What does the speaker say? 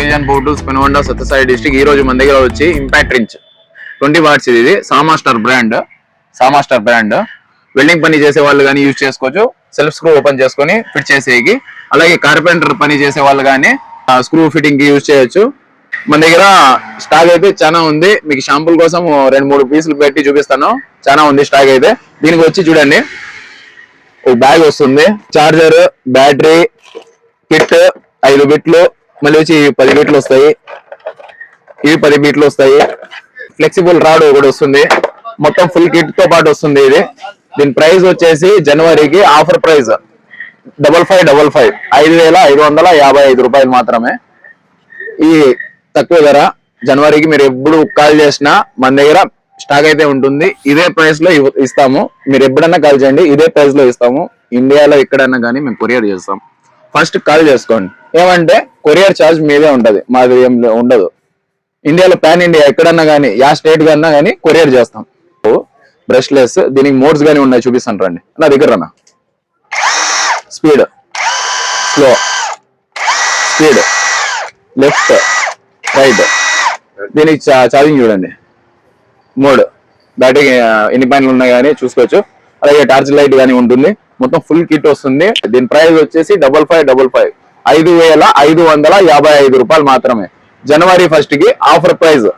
Occasion portals Penukonda Sathya Sai district. ఈ రోజు మన దగ్గర వచ్చి ఇంపాక్ట్ రించ్ 20 వాట్స్ ఇది సామాస్టర్ బ్రాండ్ వెల్డింగ్ పని చేసే వాళ్ళు కానీ యూజ్ చేసుకోవచ్చు. సెల్ఫ్ స్క్రూ ఓపెన్ చేసుకొని ఫిట్ చేసేకి, అలాగే కార్పెంటర్ పని చేసే వాళ్ళు కానీ స్క్రూ ఫిట్టింగ్ కి యూజ్ చేయొచ్చు. మన దగ్గర స్టాక్ అయితే చాలా ఉంది. మీకు షాంపుల్ కోసం 2-3 పీసులు పెట్టి చూపిస్తాను. చాలా ఉంది స్టాక్ అయితే. దీనికి వచ్చి చూడండి, ఒక బ్యాగ్ వస్తుంది, చార్జర్, బ్యాటరీ, కిట్ 5 బిట్లు, మళ్ళీ వచ్చి 10 బిట్లు వస్తాయి. ఇవి 10 బిట్లు వస్తాయి. ఫ్లెక్సిబుల్ రాడ్ ఒకటి వస్తుంది. మొత్తం ఫుల్ కిట్ తో పాటు వస్తుంది ఇది. దీని ప్రైస్ వచ్చేసి జనవరికి ఆఫర్ ప్రైస్ 5555 5,555 రూపాయలు మాత్రమే. ఈ తక్కువ ధర జనవరికి మీరు ఎప్పుడు కాల్ చేసినా మన దగ్గర స్టాక్ అయితే ఉంటుంది. ఇదే ప్రైస్ లో ఇస్తాము. మీరు ఎప్పుడన్నా కాల్ చేయండి, ఇదే ప్రైస్ లో ఇస్తాము. ఇండియాలో ఎక్కడన్నా కానీ మేము కొరియర్ చేస్తాం. ఫస్ట్ కాల్ చేసుకోండి. ఏమంటే కొరియర్ ఛార్జ్ మీదే ఉంటది, మాది ఏం ఉండదు. ఇండియాలో పాన్ ఇండియా ఎక్కడన్నా కానీ, యా స్టేట్ కన్నా కానీ కొరియర్ చేస్తాం. బ్రష్లెస్, దీనికి మోడ్స్ గానీ ఉన్నాయి, చూపిస్తాను రండి. నా దగ్గర రన్నా. Speed, slow, speed, left, right. దీనికి ఛార్జింగ్ చూడండి, మోడ్, బ్యాటరీ ఎన్ని పాయింట్లు ఉన్నాయి కానీ చూసుకోవచ్చు. అలాగే టార్చ్ లైట్ గానీ ఉంటుంది. మొత్తం ఫుల్ కిట్ వస్తుంది. దీని ప్రైస్ వచ్చేసి 5555 5,555 రూపాయలు మాత్రమే. జనవరి 1 కి ఆఫర్ ప్రైస్.